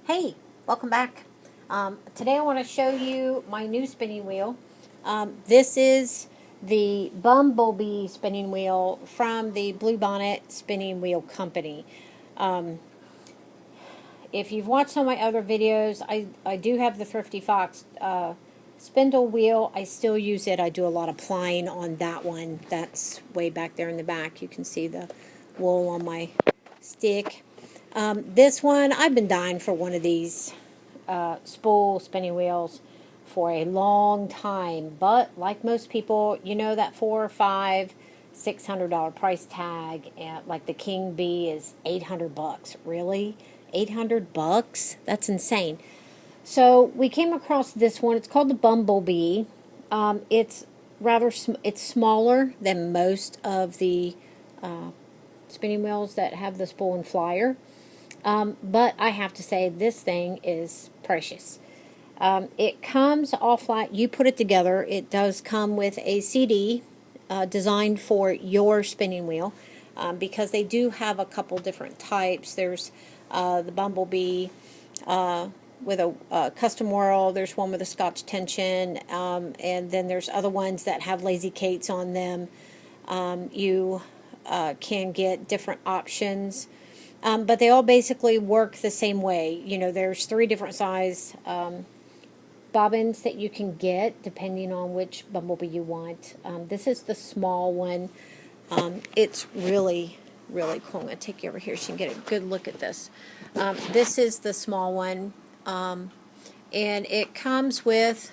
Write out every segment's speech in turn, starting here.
Hey, welcome back. Today I want to show you my new spinning wheel. This is the Bumblebee spinning wheel from the Bluebonnet Spinning Wheel Company. If you've watched some of my other videos, I do have the Thrifty Fox spindle wheel. I still use it. I do a lot of plying on that one. That's way back there in the back. You can see the wool on my stick. This one, I've been dying for one of these spool spinning wheels for a long time, but like most people, you know that $400 or $600 price tag, and like the King Bee is $800. Really, $800? That's insane. So we came across this one. It's called the Bumblebee. It's it's smaller than most of the spinning wheels that have the spool and flyer. But I have to say, this thing is precious. It comes all flat. You put it together. It does come with a CD designed for your spinning wheel, because they do have a couple different types. There's the Bumblebee with a custom whirl. There's one with a Scotch tension, and then there's other ones that have lazy Kates on them. You can get different options. But they all basically work the same way. You know, there's 3 different size bobbins that you can get depending on which Bumblebee you want. This is the small one. It's really, really cool. I'm going to take you over here so you can get a good look at this. This is the small one. And it comes with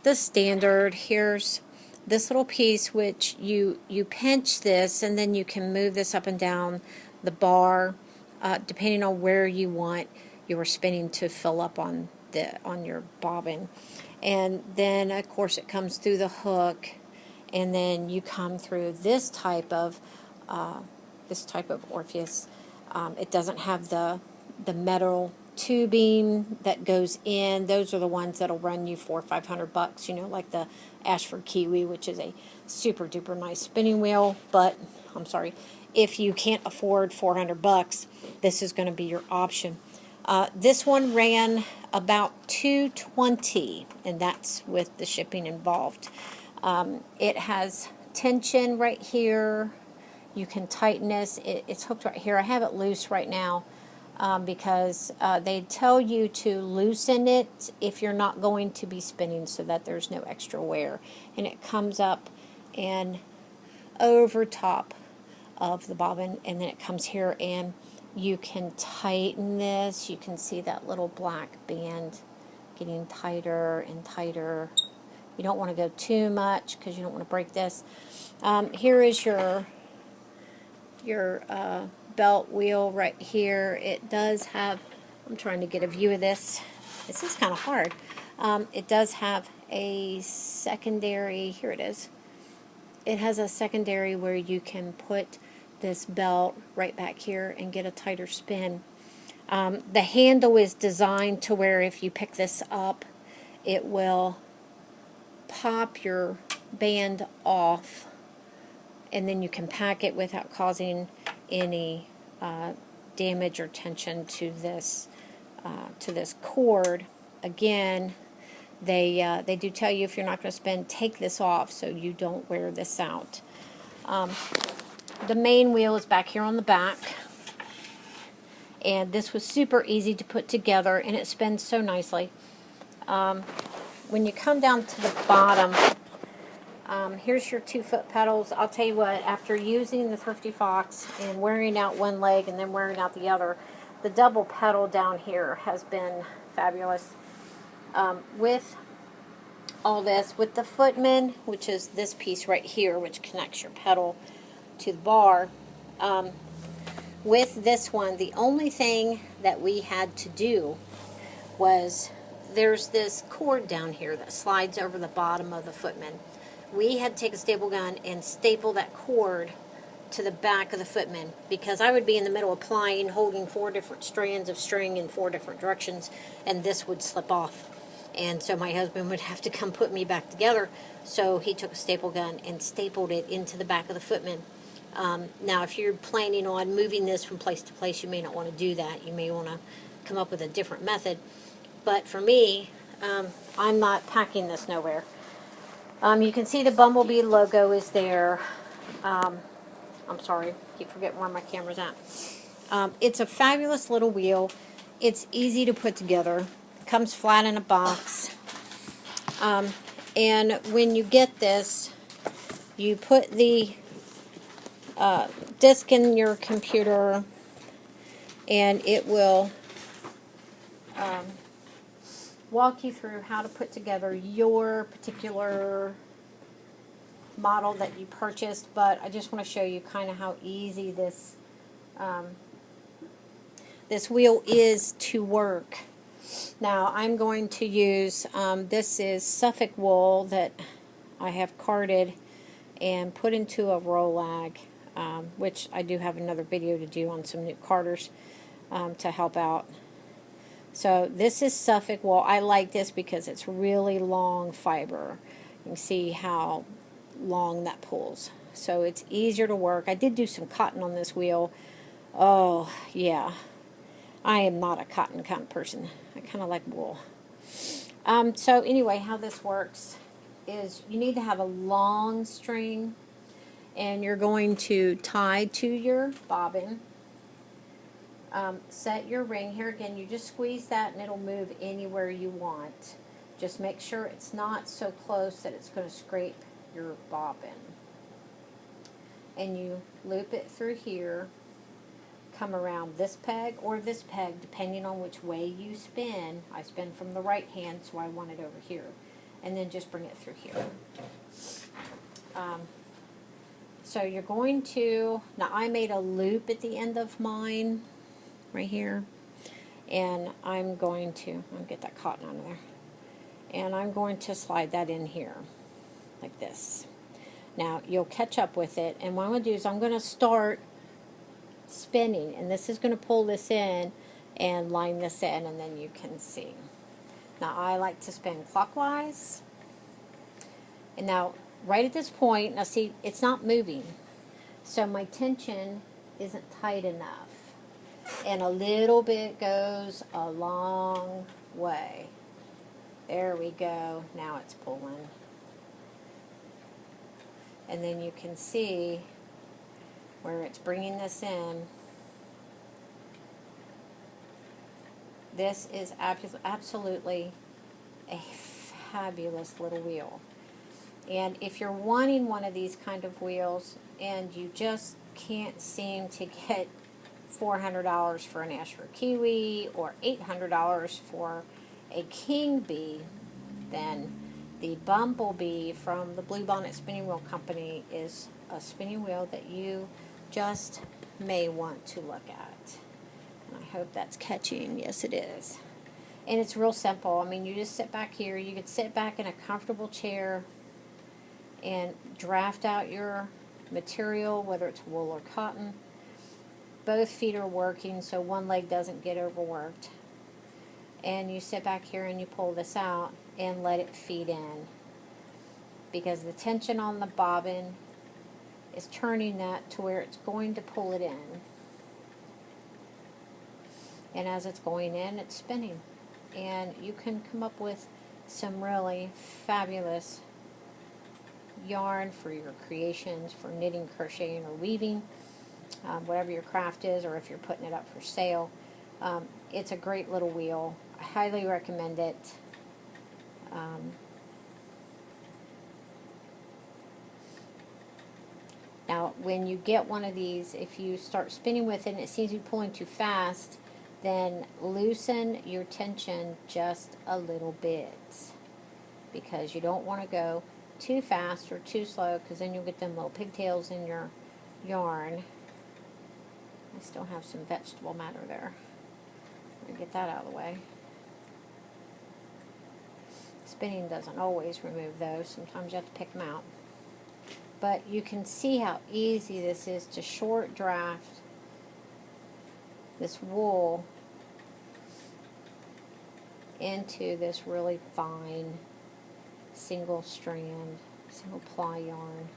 the standard. Here's this little piece which you pinch this, and then you can move this up and down the bar. Depending on where you want your spinning to fill up on your bobbin. And then of course it comes through the hook, and then you come through this type of orifice. It doesn't have the metal tubing that goes in. Those are the ones that'll run you $400 or $500, you know, like the Ashford Kiwi, which is a super duper nice spinning wheel. But I'm sorry, if you can't afford $400, this is going to be your option. This one ran about $220, and that's with the shipping involved. It has tension right here. You can tighten this. It's hooked right here. I have it loose right now because they tell you to loosen it if you're not going to be spinning, so that there's no extra wear. And it comes up and over top of the bobbin, and then it comes here, and you can tighten this. You can see that little black band getting tighter and tighter. You don't want to go too much because you don't want to break this. Here is your belt wheel right here. It does have, I'm trying to get a view of this. This is kind of hard. It does have a secondary, here it is. It has a secondary where you can put this belt right back here and get a tighter spin. The handle is designed to where if you pick this up, it will pop your band off, and then you can pack it without causing any damage or tension to this cord. Again, they do tell you if you're not going to spin, take this off so you don't wear this out. The main wheel is back here on the back, and this was super easy to put together, and it spins so nicely. When you come down to the bottom, here's your 2-foot pedals. I'll tell you what, after using the Thrifty Fox and wearing out one leg and then wearing out the other, the double pedal down here has been fabulous. With all this, with the footman, which is this piece right here, which connects your pedal to the bar, with this one, the only thing that we had to do was, there's this cord down here that slides over the bottom of the footman. We had to take a staple gun and staple that cord to the back of the footman, because I would be in the middle of plying, holding 4 different strands of string in 4 different directions, and this would slip off. And so my husband would have to come put me back together. So he took a staple gun and stapled it into the back of the footman. Now, if you're planning on moving this from place to place, you may not want to do that. You may want to come up with a different method. But for me, I'm not packing this nowhere. You can see the Bumblebee logo is there. I'm sorry, keep forgetting where my camera's at. It's a fabulous little wheel. It's easy to put together. Comes flat in a box. And when you get this, you put the disk in your computer, and it will walk you through how to put together your particular model that you purchased. But I just want to show you kind of how easy this this wheel is to work. Now I'm going to use, this is Suffolk wool that I have carded and put into a Rolag, which I do have another video to do on some new carders to help out. So this is Suffolk wool. I like this because it's really long fiber. You can see how long that pulls. So it's easier to work. I did do some cotton on this wheel. Oh, yeah. I am not a cotton kind of person. I kind of like wool. So anyway, how this works is you need to have a long string, and you're going to tie to your bobbin. Set your ring. Here again, you just squeeze that and it'll move anywhere you want. Just make sure it's not so close that it's going to scrape your bobbin. And you loop it through here. Come around this peg or this peg, depending on which way you spin. I spin from the right hand, so I want it over here. And then just bring it through here. So you're going to, now I made a loop at the end of mine, right here. And I'm going to get that cotton out of there. And I'm going to slide that in here, like this. Now, you'll catch up with it. And what I'm going to do is I'm going to start spinning, and this is going to pull this in and line this in, and then you can see. Now I like to spin clockwise, and now right at this point, now see, it's not moving, so my tension isn't tight enough, and a little bit goes a long way. There we go. Now it's pulling, and then you can see where it's bringing this in. This is absolutely a fabulous little wheel. And if you're wanting one of these kind of wheels and you just can't seem to get $400 for an Ashford Kiwi or $800 for a King Bee, then the Bumblebee from the Bluebonnet Spinning Wheel Company is a spinning wheel that you just may want to look at. And I hope that's catching. Yes, it is. And it's real simple. I mean, you just sit back here. You could sit back in a comfortable chair and draft out your material, whether it's wool or cotton. Both feet are working, so one leg doesn't get overworked. And you sit back here and you pull this out and let it feed in. Because the tension on the bobbin is turning that to where it's going to pull it in. And as it's going in, it's spinning. And you can come up with some really fabulous yarn for your creations, for knitting, crocheting, or weaving, whatever your craft is, or if you're putting it up for sale. It's a great little wheel. I highly recommend it. Now, when you get one of these, if you start spinning with it and it seems to be pulling too fast, then loosen your tension just a little bit, because you don't want to go too fast or too slow, because then you'll get them little pigtails in your yarn. I still have some vegetable matter there. I'm going to get that out of the way. Spinning doesn't always remove those. Sometimes you have to pick them out. But you can see how easy this is to short draft this wool into this really fine single strand, single ply yarn.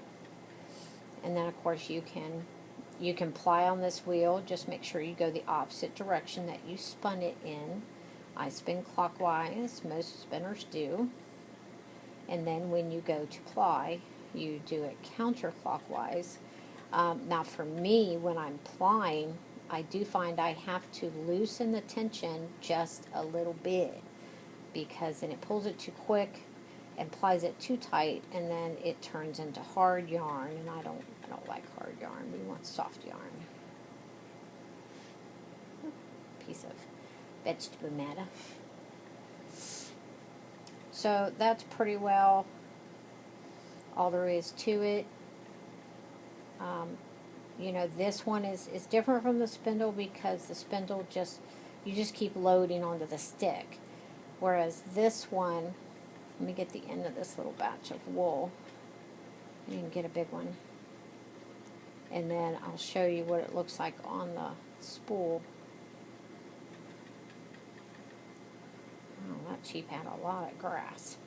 And then of course you can you can ply on this wheel. Just make sure you go the opposite direction that you spun it in. I spin clockwise, most spinners do. And then when you go to ply, you do it counterclockwise. Now for me, when I'm plying, I do find I have to loosen the tension just a little bit, because then it pulls it too quick and plies it too tight, and then it turns into hard yarn, and I don't like hard yarn. We want soft yarn. Piece of vegetable matter. So that's pretty well all there is to it. You know, this one is different from the spindle, because the spindle you just keep loading onto the stick. Whereas this one, let me get the end of this little batch of wool. You can get a big one. And then I'll show you what it looks like on the spool. Oh, that sheep had a lot of grass.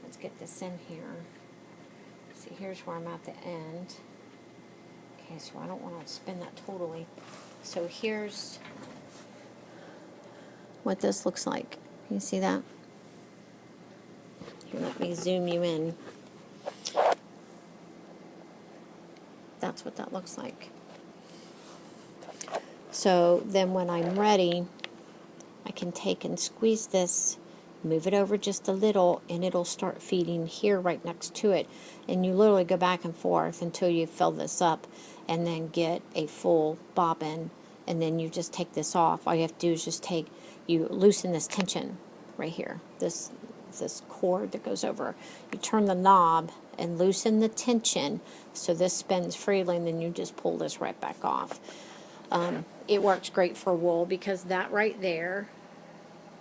Let's get this in here. See, here's where I'm at the end. Okay, so I don't want to spin that totally. So here's what this looks like. Can you see that? Here, let me zoom you in. That's what that looks like. So then when I'm ready, I can take and squeeze this, move it over just a little, and it'll start feeding here right next to it. And you literally go back and forth until you fill this up, and then get a full bobbin, and then you just take this off. All you have to do is you loosen this tension right here, this cord that goes over. You turn the knob and loosen the tension so this spins freely, and then you just pull this right back off. It works great for wool, because that right there,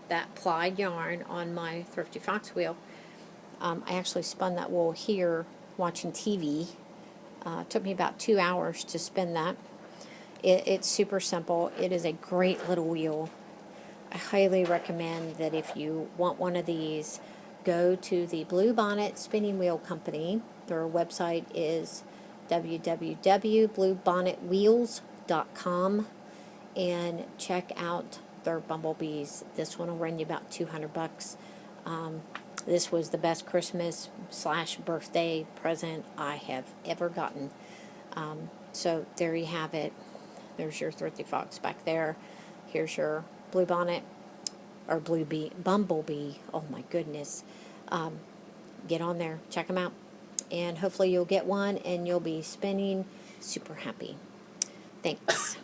that plied yarn on my Thrifty Fox wheel, I actually spun that wool here watching TV. It took me about 2 hours to spin that. It's super simple. It is a great little wheel. I highly recommend that if you want one of these, go to the Blue Bonnet Spinning Wheel Company. Their website is www.bluebonnetwheels.com, and check out their bumblebees. This one will run you about $200. This was the best Christmas / birthday present I have ever gotten. So there you have it. There's your Thrifty Fox back there. Here's your blue bonnet, or bumblebee. Oh my goodness. Get on there, check them out, and hopefully you'll get one and you'll be spinning super happy. Thanks.